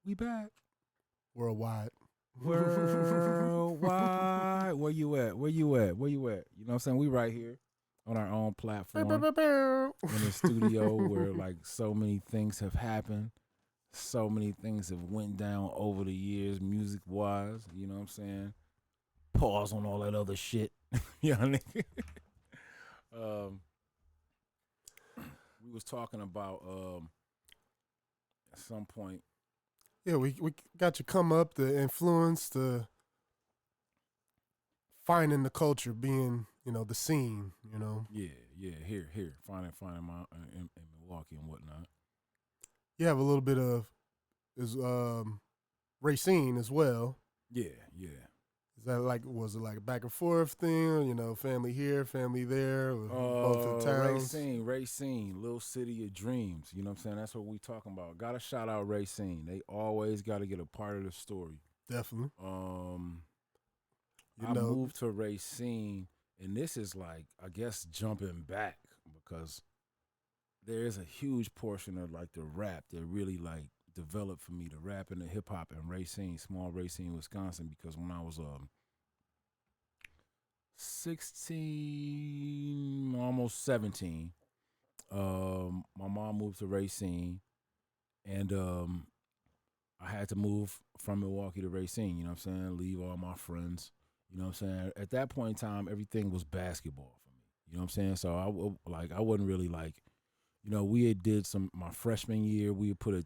We back. Worldwide. Worldwide. Where you at? Where you at? Where you at? You know what I'm saying? We right here on our own platform in the studio where like so many things have happened. So many things have went down over the years, music wise. You know what I'm saying? Pause on all that other shit. You know what I mean? We was talking about at some point. Yeah, we got you come up, the influence, the finding the culture, being, the scene, Yeah, here, finding my in Milwaukee and whatnot. You have a little bit of Racine as well. Yeah. Is that was it like a back and forth thing? Family here, family there, or both the towns? Racine, little city of dreams. You know what I'm saying? That's what we talking about. Got to shout out Racine. They always got to get a part of the story. Definitely. I moved to Racine, and this is like, I guess, jumping back because there is a huge portion of like the rap that really like developed for me, the rap and the hip hop in Racine, small Racine, Wisconsin, because when I was 16, almost 17, my mom moved to Racine, and I had to move from Milwaukee to Racine, you know what I'm saying? Leave all my friends, you know what I'm saying? At that point in time, everything was basketball for me, you know what I'm saying? So I wasn't really like, we had did my freshman year, we had put a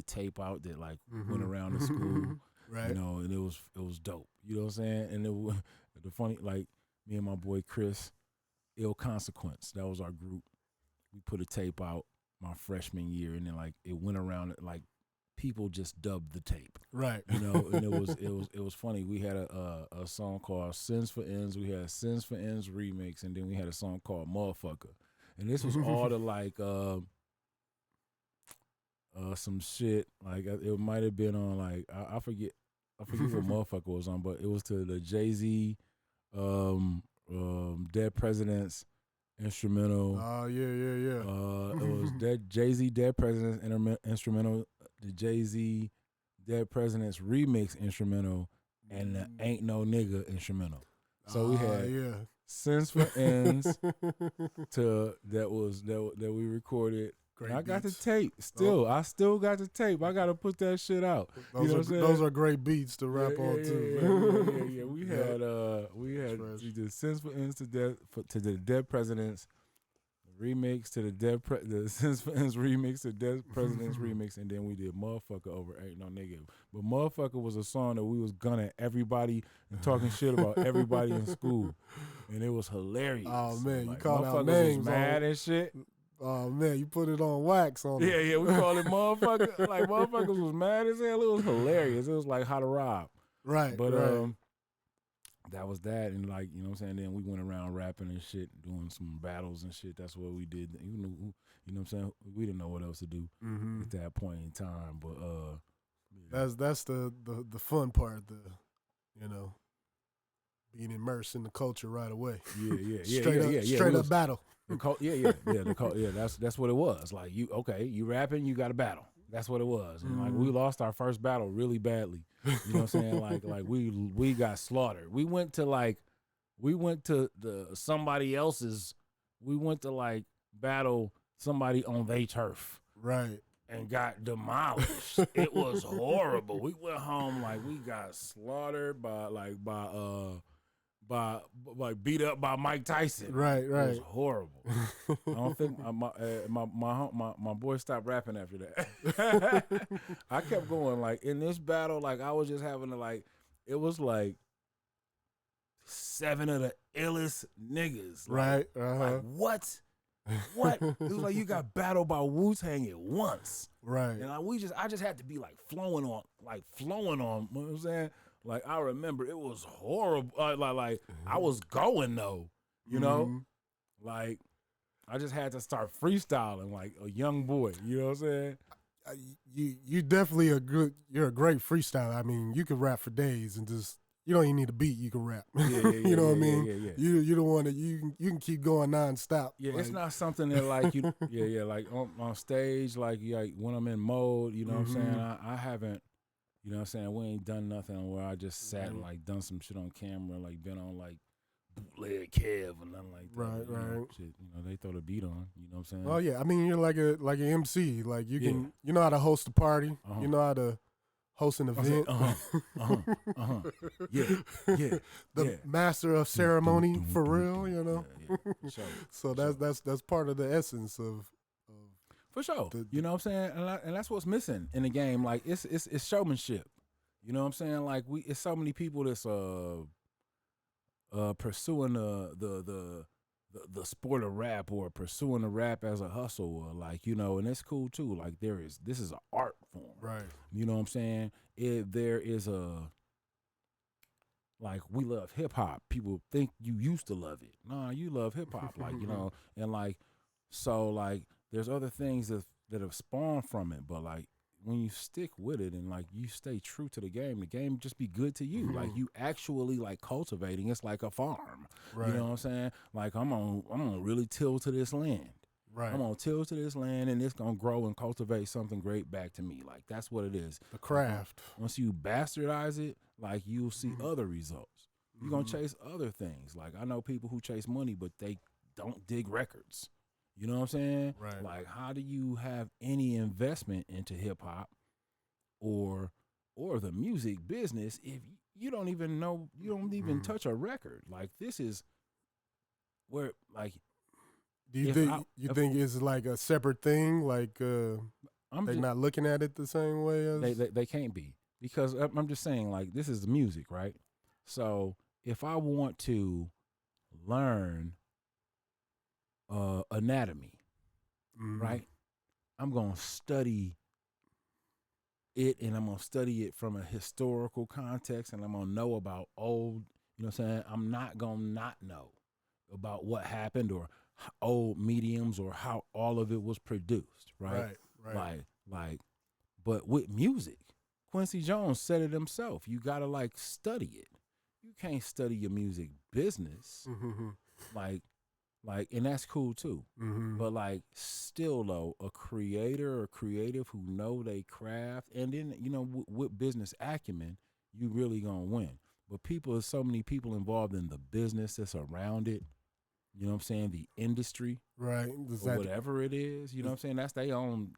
tape out that like went around the school, right? And it was dope. You know what I'm saying? And the funny, like me and my boy Chris, Ill Consequence, that was our group. We put a tape out my freshman year, and then like it went around, like people just dubbed the tape, right? And it was funny. We had a song called Sins for Ends. We had Sins for Ends remix, and then we had a song called Motherfucker. And this was all the like some shit, like it might have been on like I forget what Motherfucker was on, but it was to the Jay-Z Dead Presidents instrumental. Oh yeah. It was Jay-Z Dead Presidents instrumental, the Jay-Z Dead Presidents remix instrumental, and the Ain't No Nigga instrumental. So we had Sins for Ends that we recorded. I got the tape still. I still got the tape. I got to put that shit out. Those are great beats to rap on too. Yeah. We had the Sins for Ends to the Dead Presidents remix, to the Sins for Ends remix, to Dead Presidents remix, and then we did Motherfucker over Ain't No Nigga. But Motherfucker was a song that we was gunning everybody and talking shit about everybody in school, and it was hilarious. Oh man, like, you called out names, was mad and shit. Oh man, you put it on wax on Yeah, we call it Motherfucker. Like motherfuckers was mad as hell. It was hilarious. It was like how to rob. Right. But that was that, and like, you know what I'm saying, then we went around rapping and shit, doing some battles and shit. That's what we did. You know what I'm saying? We didn't know what else to do at that point in time. But that's the fun part, being immersed in the culture right away. Yeah. Straight up battle. That's what it was. Like you rapping, you got a battle. That's what it was. And like we lost our first battle really badly. You know what I'm saying? Like we got slaughtered. We went to somebody else's. We went to like battle somebody on their turf. Right. And got demolished. It was horrible. We went home like we got slaughtered by beat up by Mike Tyson. Right. It was horrible. I don't think my boy stopped rapping after that. I kept going like in this battle, like I was just having to like, it was like 7 of the illest niggas. Right. Like what? What? It was like you got battled by Wu-Tang at once. Right. And like I just had to be like flowing on, you know what I'm saying? Like I remember it was horrible. Like I was going though, you know? Like I just had to start freestyling like a young boy, you know what I'm saying? You definitely you're a great freestyler. I mean, you can rap for days and just, you don't even need a beat. You can rap. Yeah, You know what I mean? yeah. You don't want to. You can keep going nonstop. Yeah, like, it's not something that like you. Yeah, like on stage, like when I'm in mode, you know what I'm saying. I haven't, you know what I'm saying. We ain't done nothing where I just sat and like done some shit on camera, like been on like bootleg Kev or nothing like that. Right, you know, right. shit, they throw the beat on. You know what I'm saying. Oh yeah, I mean you're like an MC. Like you Yeah. can, you know how to host a party. Uh-huh. You know how to host an event. Yeah. The master of ceremony for real. You know. Yeah, for sure. So that's part of the essence of for sure. You know what I'm saying, and that's what's missing in the game. Like it's showmanship. You know what I'm saying? Like it's so many people that's pursuing the sport of rap or pursuing the rap as a hustle or like, and it's cool too. Like this is an art form. right. You know what I'm saying? There is like we love hip hop. People think you used to love it. Nah, you love hip hop. Like, and like so like there's other things that have spawned from it, but like when you stick with it and like you stay true to the game just be good to you. Like you actually like cultivating. It's like a farm. Right. You know what I'm saying? Like I'm gonna really till to this land. Right. I'm gonna till to this land and it's gonna grow and cultivate something great back to me. Like that's what it is. The craft. Once you bastardize it, like you'll see other results. You're gonna chase other things. Like I know people who chase money, but they don't dig records. You know what I'm saying? Right. Like, how do you have any investment into hip hop or the music business if you don't even know, you don't even touch a record? Like, this is where, like, do you think it's like a separate thing? Like, they're not looking at it the same way as they can't be, because I'm just saying, like, this is the music, right? So if I want to learn anatomy, right? I'm going to study it, and I'm going to study it from a historical context, and I'm going to know about old, you know what I'm saying? I'm not going to not know about what happened or old mediums or how all of it was produced, right? Right. Like, but with music, Quincy Jones said it himself. You got to like study it. You can't study your music business. Like, and that's cool too. But like, still though, a creator or creative who know they craft, and then with business acumen, you really gonna win. But there's so many people involved in the business that's around it. You know what I'm saying? The industry, right? Or whatever it is. You know what I'm saying? That's their own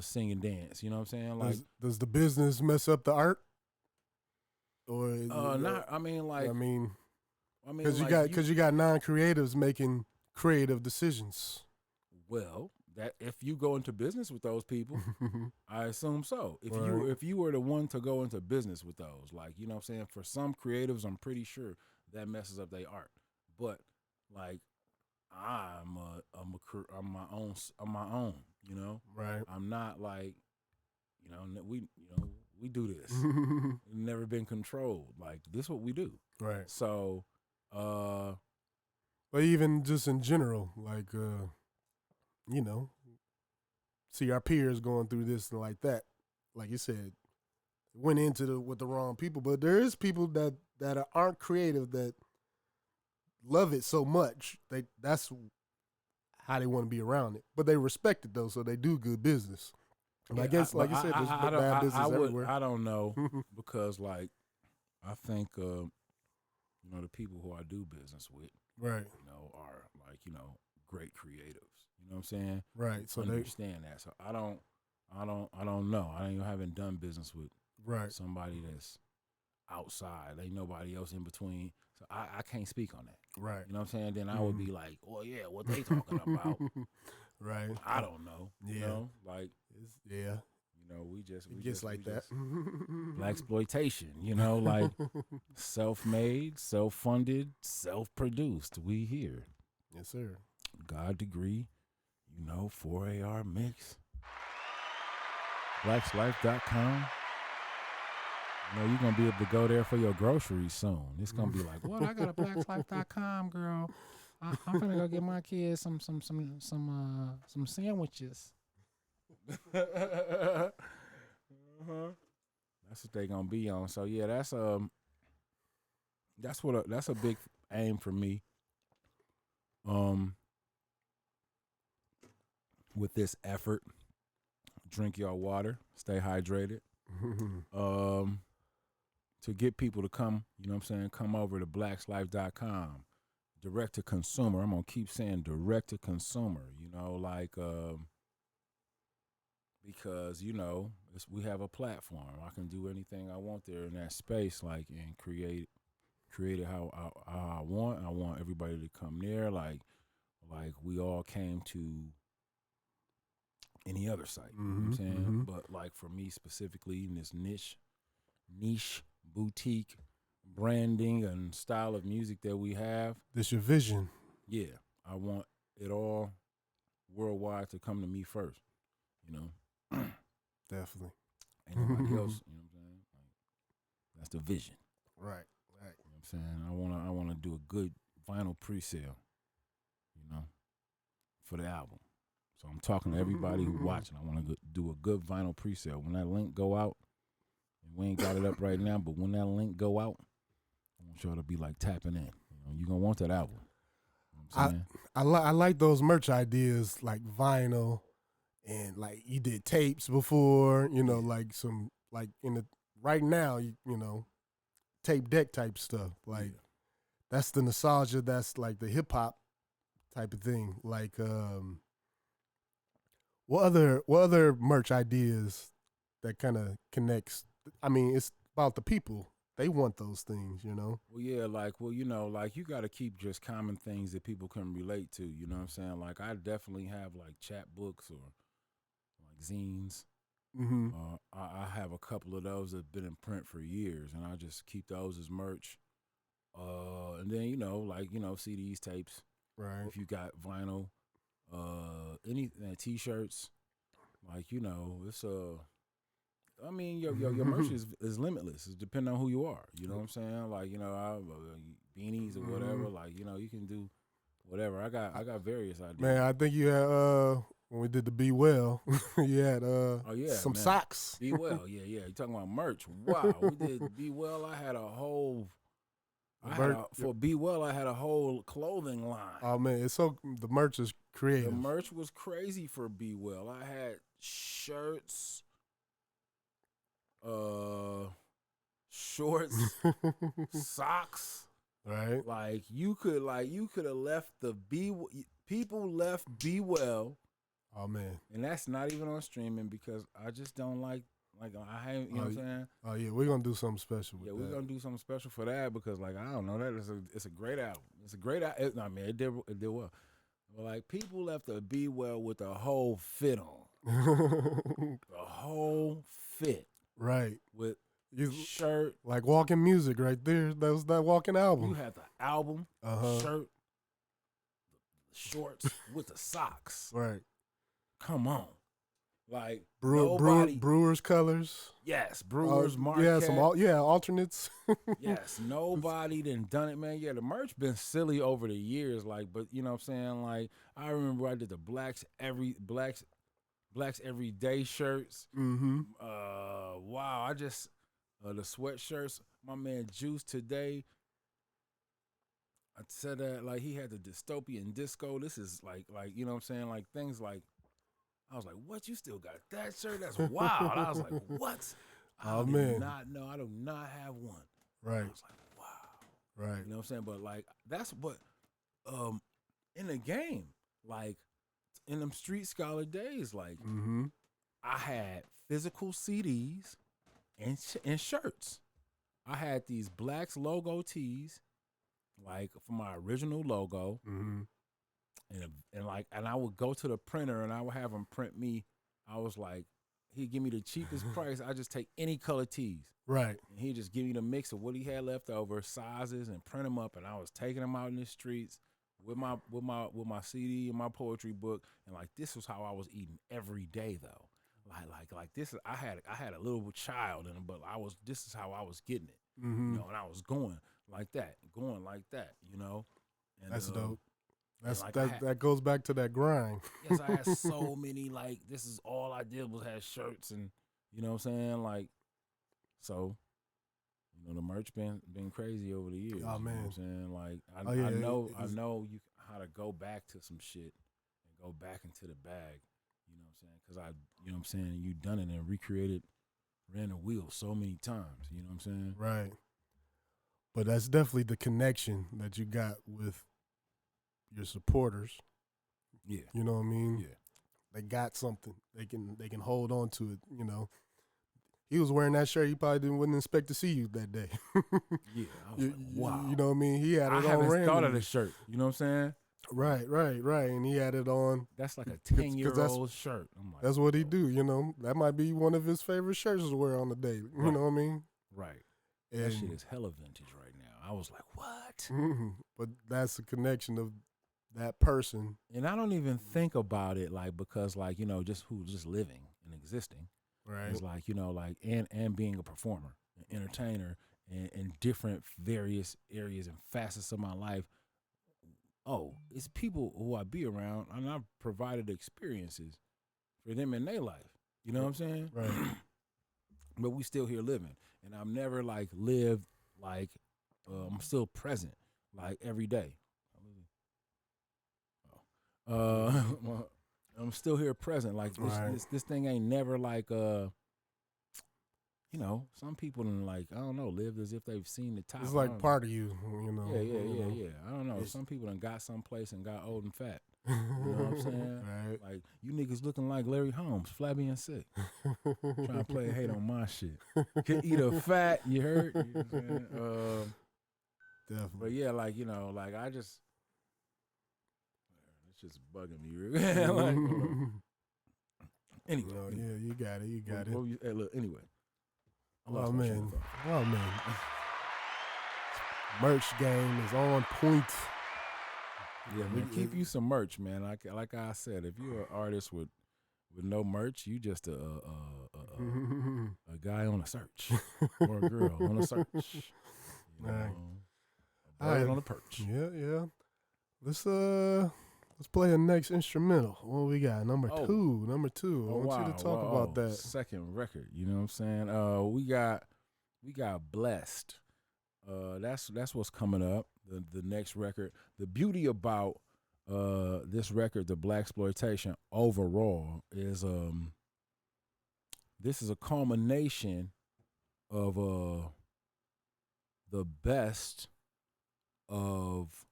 sing and dance. You know what I'm saying? Like, does the business mess up the art? Or not. I mean, because you got non-creatives making creative decisions. Well, that if you go into business with those people, I assume so. If you were the one to go into business with those, like, you know what I'm saying, for some creatives, I'm pretty sure that messes up their art. But like, I'm my own. You know, right? I'm not like, we do this. We've never been controlled. Like, this is what we do. Right. So, but even just in general, like, see our peers going through this and like that. Like you said, went into with the wrong people. But there is people that aren't creative that love it so much. That's how they want to be around it. But they respect it though, so they do good business. And I guess, like you said, there's bad business everywhere. I don't know because, like, I think the people who I do business with, right, are like great creatives. You know what I'm saying? Right. So they understand that. So I don't know. I haven't done business with somebody that's outside. Ain't nobody else in between. So I can't speak on that. Right. You know what I'm saying? Then I would be like, well, yeah, what they talking about? Right. I don't know. Yeah. You know, like, yeah. We just like that. Blaxploitation, like self-made, self-funded, self-produced. We here. Yes, sir. God degree, 4AR mix. BlaxLife.com. You're going to be able to go there for your groceries soon. It's going to be like, what? I got a BlaxLife.com, girl. I'm going to go get my kids some sandwiches. That's what they gonna be on. So yeah, that's a big aim for me. Um, with this effort, drink your water, stay hydrated. Um, to get people to come, you know what I'm saying, come over to blaxlife.com. Direct to consumer. I'm gonna keep saying direct to consumer, you know, like because, you know, we have a platform. I can do anything I want there in that space, like, and create it how I want. I want everybody to come there, like we all came to any other site. You know what I'm saying? But like for me specifically in this niche boutique branding and style of music that we have. This your vision. Yeah. I want it all worldwide to come to me first. You know? Definitely. Ain't nobody else, you know what I'm saying? Like, that's the vision. Right. You know what I'm saying? I wanna do a good vinyl pre-sale, you know, for the album. So I'm talking to everybody who watching. I want to do a good vinyl pre-sale. When that link go out, and we ain't got it up right now, but when that link go out, I want y'all to be like tapping in. You know, you're gonna want that album. You know what I'm saying? I like those merch ideas, like vinyl, and like you did tapes before. You know, like some like in the right now, you know, tape deck type stuff. Like that's the nostalgia. That's like the hip hop type of thing. Like what other merch ideas that kind of connects? I mean, it's about the people. They want those things, you know? Well, yeah, like, well, you know, like you got to keep just common things that people can relate to. You know what I'm saying? Like, I definitely have like chat books or like zines. I have a couple of those that have been in print for years, and I just keep those as merch. And then, you know, like, you know, CDs, tapes. Right. If you got vinyl, any T-shirts, like, you know, it's I mean, your merch is limitless. It's depending on who you are. You know what I'm saying? Like, you know, beanies or whatever. Like, you know, you can do whatever. I got various ideas. Man, I think you had when we did the Be Well, you had some socks. Be Well, yeah. You talking about merch? Wow, we did Be Well. I had a whole. For Be Well, I had a whole clothing line. Oh man, it's so the merch is creative. The merch was crazy for Be Well. I had shirts, shorts, socks. Right. Like you could have left people left Be Well. Oh man. And that's not even on streaming because I just don't like I haven't, you know what I'm saying? Oh yeah, we're gonna do something special with that. Yeah, we're gonna do something special for that because like I don't know, it's a great album. It's a great album. I mean, it did well. But like people left the Be Well with a whole fit on. A whole fit. Right. With shirt. Like walking music right there. That was that walking album. You had the album, shirt, shorts with the socks. Right. Come on. Like Brewers colors. Yes, Brewers, Marquette. Yeah, alternates. Yes, nobody done it, man. Yeah, the merch been silly over the years, like, but you know what I'm saying? Like, I remember I did the Blax Everyday shirts. Wow, I just the sweatshirts. My man Juice today. I said that like he had the dystopian disco. This is like you know what I'm saying? Like things like. I was like, what? You still got that shirt? That's wild. I was like, what? I did not know. I do not have one. Right. I was like, wow. Right. You know what I'm saying? But like, that's what, in the game, like in them street scholar days, like I had physical CDs and shirts. I had these BLAX logo tees, like for my original logo. And I would go to the printer and I would have him print me. I was like, he'd give me the cheapest price. I just take any color tees. Right. And he'd just give me the mix of what he had left over, sizes, and print them up. And I was taking them out in the streets with my CD and my poetry book. And like this was how I was eating every day though. Like this is I had a little child in him, but this is how I was getting it. You know, and I was going like that, you know. And that's dope. Like that goes back to that grind. Yes, I had so many, like, this is all I did was have shirts and, you know what I'm saying, like, So, you know, the merch been crazy over the years. Oh, You know man. what I'm saying? Like, Oh, yeah, I know you how to go back to some shit and go back into the bag. You know what I'm saying? Because you know what I'm saying, you done it and recreated, ran the wheel so many times. You know what I'm saying? Right. But that's definitely the connection that you got with your supporters. Yeah. You know what I mean? Yeah. They got something. They can hold on to it. You know, he was wearing that shirt. He probably wouldn't expect to see you that day. Yeah. I was like, wow. You know what I mean? He had it I on haven't randomly. thought of the shirt. You know what I'm saying? Right. And he had it on. That's like a 10-year-old shirt. I'm like, that's what he do. You know, that might be one of his favorite shirts to wear on the day. You know what I mean? Right. And, that shit is hella vintage right now. I was like, what? But that's the connection of that person. And I don't even think about it like because like, you know, just who's just living and existing. Right. It's like, you know, like and being a performer, an entertainer in different various areas and facets of my life. Oh, it's people who I be around and I've provided experiences for them in their life. You know what I'm saying? Right. But we still here living. And I've never like lived like I'm still present like every day. I'm still here present. Like this thing ain't never like you know, some people like, I don't know, lived as if they've seen the top. It's like part of you, you know. Yeah. I don't know. Some people done got someplace and got old and fat. You know what I'm saying? Right. Like, you niggas looking like Larry Holmes, flabby and sick. Trying to play hate on my shit. Can eat a fat, you heard? You know what I'm saying? Definitely. But yeah, like, you know, like I just, it's just bugging me. Like, anyway. Yeah, you got it. Hey, look, anyway. Oh man. Merch game is on point. Yeah, man, keep you some merch, man. Like I said, if you're an artist with no merch, you just a guy on a search or a girl on a search. You know, a bird on a perch. Yeah. Let's play the next instrumental. What we got? Number two. I want you to talk about that. Second record. You know what I'm saying? We got Blessed. That's what's coming up. The next record. The beauty about this record, the Blaxploitation, overall is this is a culmination of the best of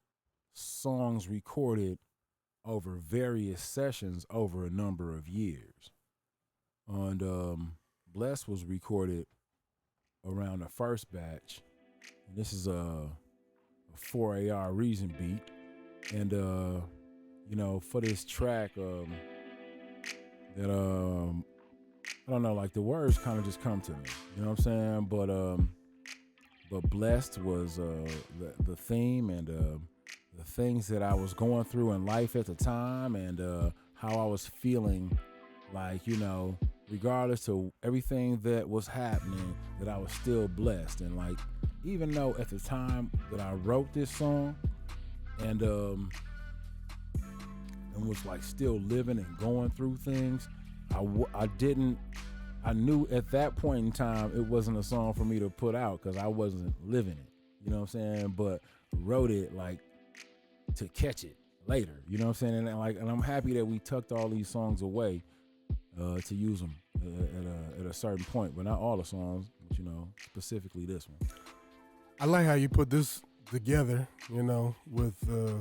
songs recorded over various sessions over a number of years. And Blessed was recorded around the first batch. And this is a 4AR Reason beat. And you know, for this track, that I don't know, like the words kind of just come to me. You know what I'm saying? But Blessed was the theme and the things that I was going through in life at the time, and how I was feeling, like, you know, regardless of everything that was happening, that I was still blessed. And like, even though at the time that I wrote this song and was like still living and going through things, I knew at that point in time it wasn't a song for me to put out because I wasn't living it. You know what I'm saying? But wrote it like to catch it later. You know what I'm saying? And I'm happy that we tucked all these songs away to use them at a certain point. But not all the songs, but, you know, specifically this one. I like how you put this together, you know, with the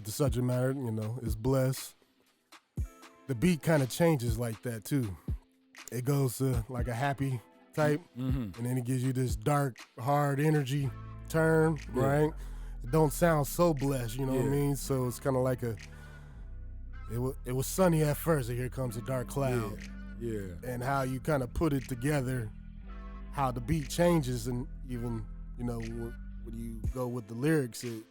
subject matter, you know, it's Blessed. The beat kind of changes like that too. It goes to like a happy type, and then it gives you this dark, hard energy turn, right? It don't sound so blessed, you know what I mean? So it's kind of like it was sunny at first, and here comes a dark cloud. Yeah. And how you kind of put it together, how the beat changes, and even, you know, when you go with the lyrics, it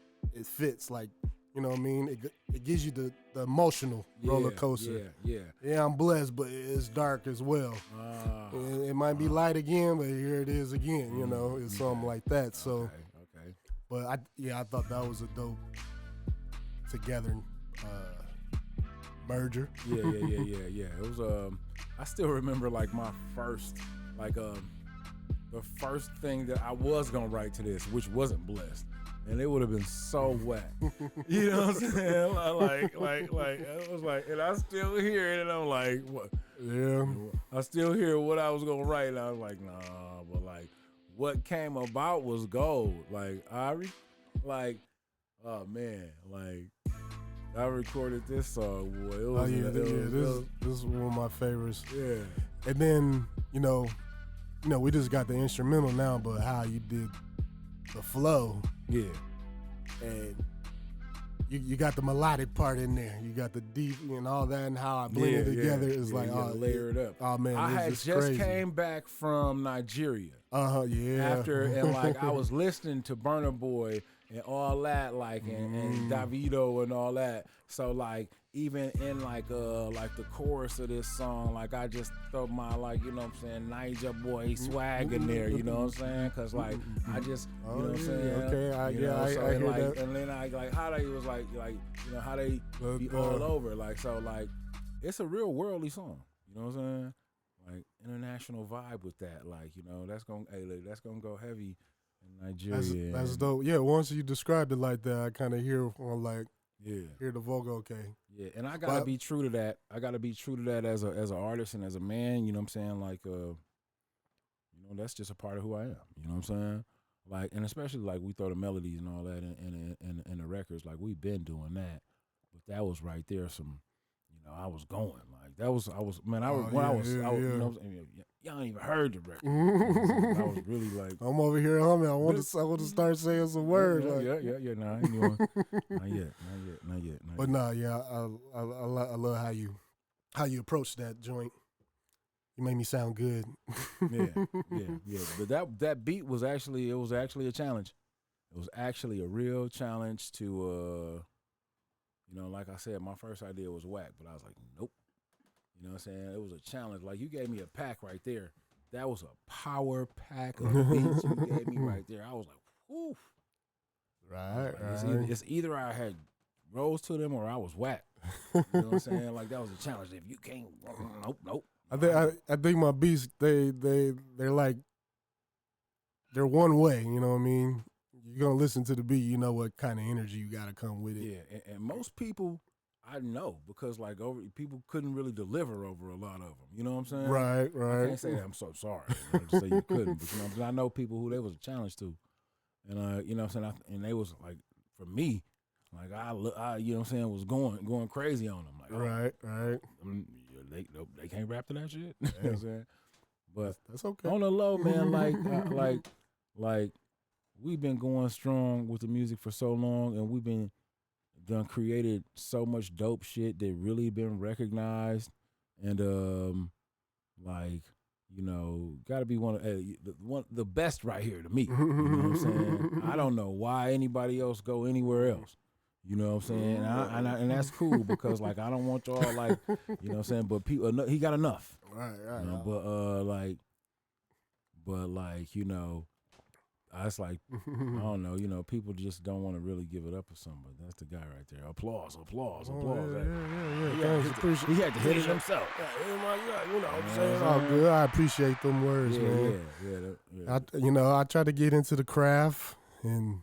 fits, like, you know what I mean? It gives you the emotional roller coaster. Yeah, I'm blessed, but it's dark as well. It might be light again, but here it is again, you know? It's something like that. So, okay. But I thought that was a dope together merger. Yeah. It was I still remember like my first, like the the first thing that I was gonna write to this, which wasn't blessed, and it would have been so whack. You know what I'm saying? Like it was like, and I still hear it, and I'm like, what? Yeah. I still hear what I was gonna write, and I was like, nah, but like, what came about was gold. Like oh man, like I recorded this song, boy. It was, this is one of my favorites. Yeah. And then we just got the instrumental now, but how you did the flow, yeah, and you got the melodic part in there. You got the deep and all that, and how I blend it together is like, layer it up. Oh man, I had just crazy. Came back from Nigeria. Yeah. After and like I was listening to Burna Boy and all that, like and Davido and all that. So like even in like the chorus of this song, like I just throw my like, you know what I'm saying, Niger boy swag in there, you know what I'm saying? Cause like I just, you know what I'm saying? Okay, I hear that. And then I like how they was like you know how they be all over, like so like it's a real worldly song, you know what I'm saying? Like international vibe with that, like you know that's gonna go heavy in Nigeria. That's dope. Yeah, once you described it like that, I kind of hear hear the vocal. Okay. Yeah, and I gotta be true to that. I gotta be true to that as an artist and as a man. You know what I'm saying? Like you know that's just a part of who I am. You know what I'm saying? Like and especially like we throw the melodies and all that in the records. Like we've been doing that, but that was right there. Some. You know, I was going like that was I was man. I was you know, y'all ain't even heard the record. I was really like I'm over here humming. I want to start saying some words. Yeah. Nah, I ain't doing, not yet. But nah, yeah, I love how you approach that joint. You make me sound good. yeah. But that beat was actually a challenge. It was actually a real challenge to. You know, like I said, my first idea was whack, but I was like, nope. You know what I'm saying? It was a challenge. Like, you gave me a pack right there. That was a power pack of beats you gave me right there. I was like, whew. Right. It's either I had rose to them or I was whack. You know what I'm saying? Like, that was a challenge. If you can't, nope. I think my beats, they're like, they're one way, you know what I mean? You're going to listen to the beat, you know what kind of energy you got to come with it. Yeah, and most people I know because like people couldn't really deliver over a lot of them. You know what I'm saying? Right. I can't say that I'm so sorry. You know, to say you couldn't, but you know, but I know people who there was a challenge to, and you know what I'm saying. And they was like, for me, like I you know what I'm saying, was going crazy on them. Like, right. They can't rap to that shit. You know what I'm saying? But that's okay. On the low, man, like we've been going strong with the music for so long, and we've been created so much dope shit that really been recognized, and like you know, got to be one of the best right here to me. You know what I'm saying? I don't know why anybody else go anywhere else. You know what I'm saying? And that's cool because like I don't want y'all like you know what I'm saying. But people, he got enough. Right. You know, but like you know. I was like, I don't know, you know, people just don't want to really give it up for somebody. That's the guy right there. Applause. Yeah. He had to hit it himself. You know what I'm saying? Oh, good. I appreciate them words, man. Yeah. I try to get into the craft, and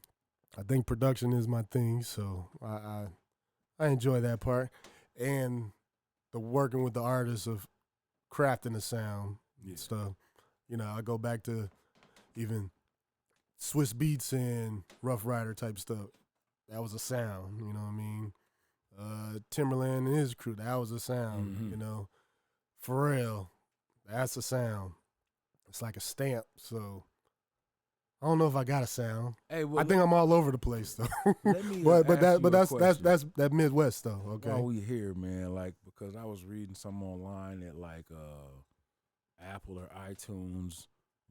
I think production is my thing, so I enjoy that part. And the working with the artists of crafting the sound and stuff. You know, I go back to even Swiss Beats and Rough Rider type stuff. That was a sound, you know what I mean? Timberland and his crew, that was a sound, you know? Pharrell, that's a sound. It's like a stamp, so I don't know if I got a sound. Hey, well, I think I'm all over the place though. Let me but that's that Midwest though, okay? While we here, man, like because I was reading some online that like Apple or iTunes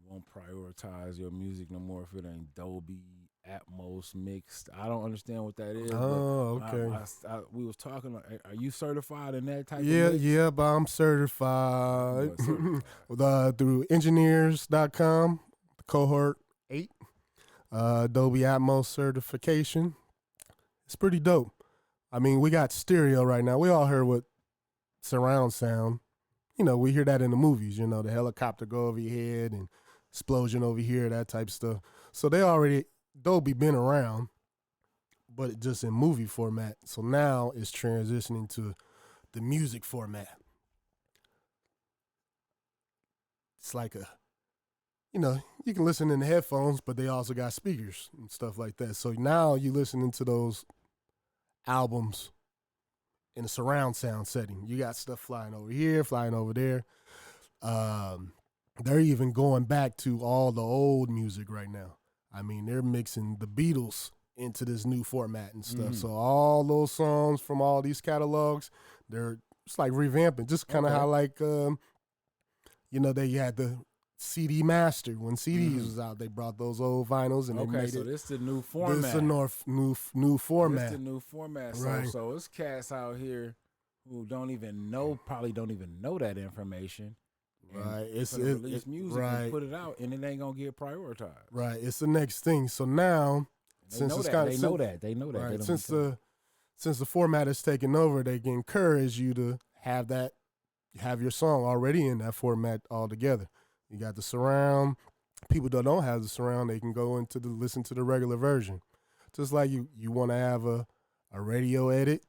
won't prioritize your music no more if it ain't Dolby Atmos mixed. I don't understand what that is. Oh, okay. We was talking. Are you certified in that type of mix? mix? Yeah, but I'm certified through engineers.com, cohort 8, Dolby Atmos certification. It's pretty dope. I mean, we got stereo right now. We all heard what surround sound. You know, we hear that in the movies. You know, the helicopter go over your head and explosion over here, that type of stuff. So they already Dolby been around, but just in movie format. So now it's transitioning to the music format. It's like you can listen in the headphones, but they also got speakers and stuff like that. So now you listening to those albums in a surround sound setting. You got stuff flying over here, flying over there. They're even going back to all the old music right now. I mean, they're mixing the Beatles into this new format and stuff. So all those songs from all these catalogs, it's like revamping. Just kind of how like they had the CD master when CDs was out. They brought those old vinyls and they made so it. this the new format. This is a new format. This the new format. Right. So it's cats out here who probably don't even know that information. Right. It's release music right. and put it out, and it ain't gonna get prioritized. Right. It's the next thing. So now, They know that. They know that. Right. They Since the format is taking over, they can encourage you to have your song already in that format altogether. You got the surround. People that don't have the surround, they can go into listen to the regular version. Just like you want to have a radio edit,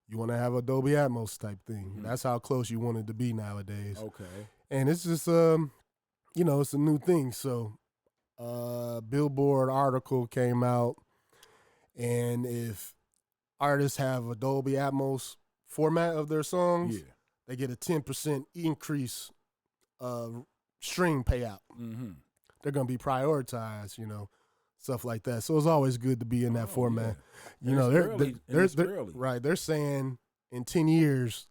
you want to have a Dolby Atmos type thing. Mm-hmm. That's how close you want it to be nowadays. Okay. And it's just it's a new thing. So, Billboard article came out, and if artists have a Dolby Atmos format of their songs, they get a 10% increase stream payout. Mm-hmm. They're going to be prioritized, stuff like that. So it's always good to be in that format. Yeah. They're right. They're saying in 10 years,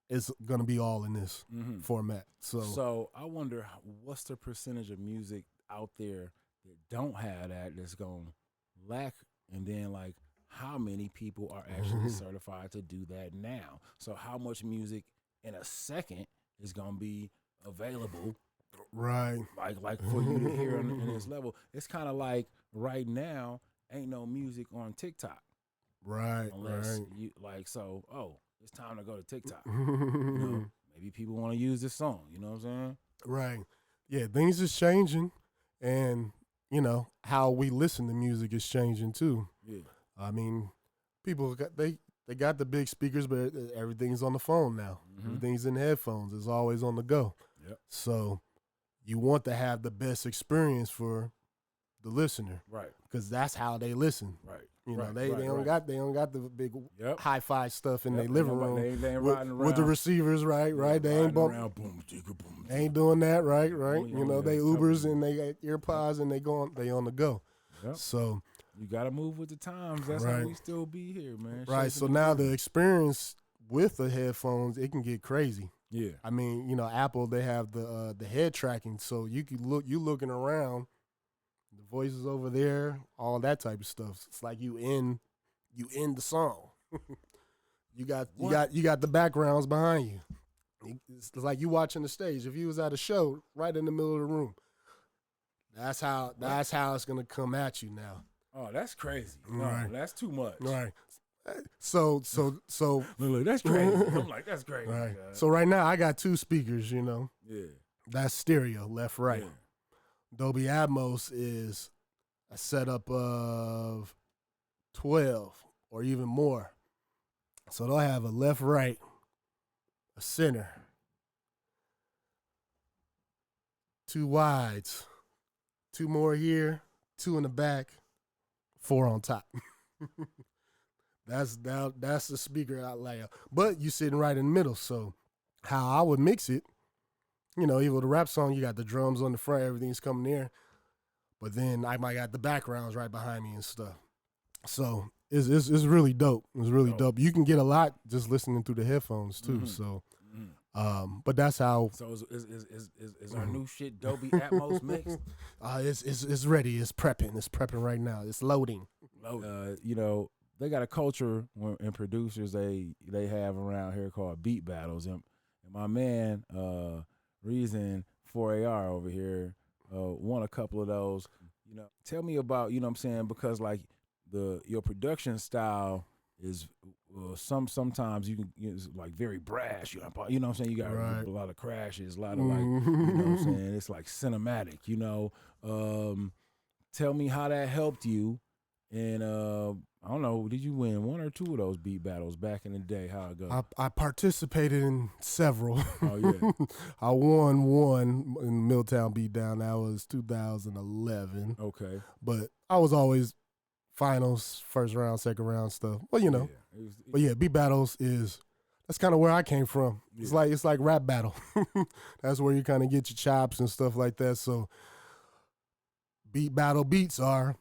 it's going to be all in this format. So I wonder what's the percentage of music out there that don't have that's going to lack, and then like how many people are actually certified to do that now? So how much music in a second is going to be available, right? Like for you to hear in this level. It's kind of like right now ain't no music on TikTok, right? Unless you it's time to go to TikTok. Maybe people want to use this song. You know what I'm saying? Right. Yeah, things is changing, and how we listen to music is changing too. Yeah. I mean, people they got the big speakers, but everything's on the phone now. Everything's in headphones. It's always on the go. Yep. So you want to have the best experience for the listener, right? Because that's how they listen, right? They don't got the big hi-fi stuff in their living room. They ain't riding around with the receivers, right? They ain't boom, they ain't doing that, right? They Ubers and they got earpods and they on the go. Yep. So you got to move with the times. That's how we still be here, man. Right. So now the experience with the headphones, it can get crazy. Yeah. I mean, Apple, they have the head tracking, so you looking around, the voices over there, all that type of stuff. It's like you in the song. you got the backgrounds behind you. It's like you watching the stage. If you was at a show right in the middle of the room, that's how it's gonna come at you now. Oh, that's crazy. Right. No, that's too much. Right. So look, that's crazy. I'm like, that's crazy. Right. So right now I got two speakers, Yeah. That's stereo, left, right. Yeah. Dolby Atmos is a setup of 12 or even more. So they'll have a left, right, a center, two wides, two more here, two in the back, four on top. That's the speaker out layout. But you sitting right in the middle. So how I would mix it, even with the rap song, you got the drums on the front, everything's coming there. But then I might got the backgrounds right behind me and stuff. So it's really dope. It's really dope. You can get a lot just listening through the headphones too. Mm-hmm. So but that's how. So is our new shit Dolby Atmos mixed? It's ready. It's prepping. It's prepping right now. It's loading. They got a culture and producers they have around here called beat battles, and my man Reason 4AR over here won a couple of those. Tell me about, what I'm saying, because like your production style is sometimes you can it's like very brash. You know what I'm saying? You got Right. a lot of crashes, a lot of like you know what I'm saying? It's like cinematic. Tell me how that helped you, and I don't know. Did you win one or two of those beat battles back in the day? How it go? I participated in several. Oh yeah. I won one in Milltown Beatdown. That was 2011. Okay. But I was always finals, first round, second round stuff. Well, you know. Yeah. But yeah, beat battles that's kind of where I came from. Yeah. It's like rap battle. That's where you kind of get your chops and stuff like that. So beat battle beats are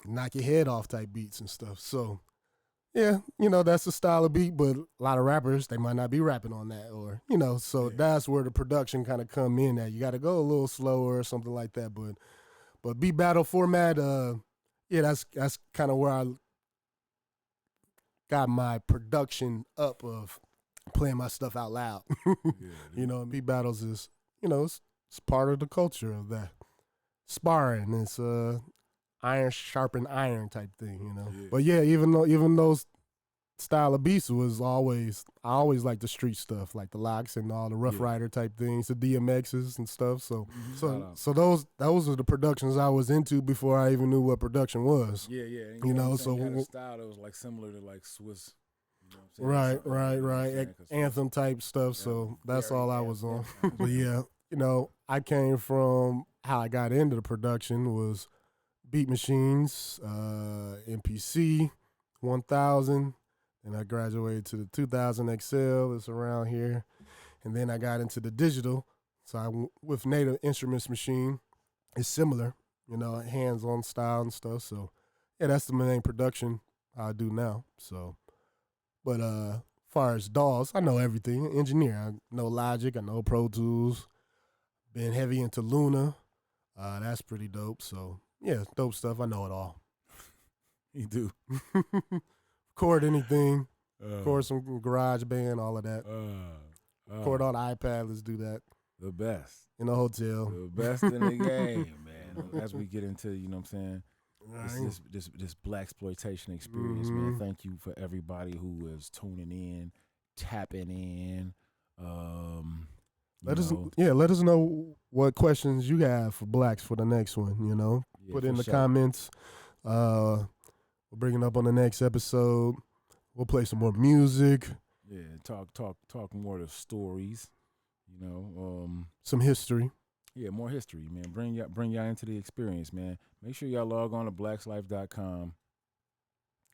knock your head off type beats and stuff. So yeah, that's the style of beat, but a lot of rappers, they might not be rapping on that or, so that's where the production kind of come in at. You got to go a little slower or something like that. But beat battle format, that's kind of where I got my production up of playing my stuff out loud. Beat battles is, it's part of the culture of that. Sparring, it's iron sharpen iron type thing, Yeah. But yeah, even those style of beats I always like the street stuff, like the locks and all the Rough Rider type things, the DMXs and stuff. So those are the productions I was into before I even knew what production was. Yeah. And you had a style that was like similar to like Swiss. Right. Anthem type stuff. So that's all I was on. But yeah, I came from how I got into the production was Beat Machines, MPC 1000, and I graduated to the 2000 XL. It's around here, and then I got into the digital. So with Native Instruments machine, it's similar, hands-on style and stuff. So yeah, that's the main production I do now. So, but far as DAWs, I know everything. Engineer, I know Logic, I know Pro Tools. Been heavy into Luna. That's pretty dope. So yeah, dope stuff. I know it all. You do. Record anything. Record some garage band, all of that. Record on iPad. Let's do that. The best. In a hotel. The best in the game, man. As we get into, you know what I'm saying? This Blaxploitation experience, man. Thank you for everybody who is tuning in, tapping in. Let us know what questions you have for Blacks for the next one, Yeah, put in the comments. We'll bring it up on the next episode. We'll play some more music. Yeah, talk more of the stories, some history. Yeah, more history, man. Bring y'all into the experience, man. Make sure y'all log on to blackslife.com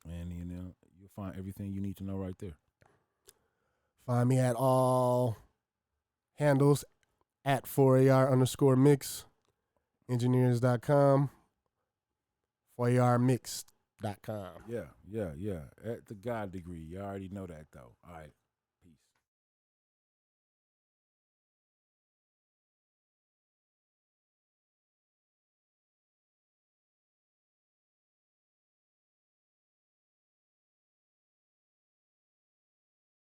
and you'll find everything you need to know right there. Find me at all handles at 4AR_mix, engineers.com, 4ARmix.com. Yeah. At the God degree. You already know that, though. All right.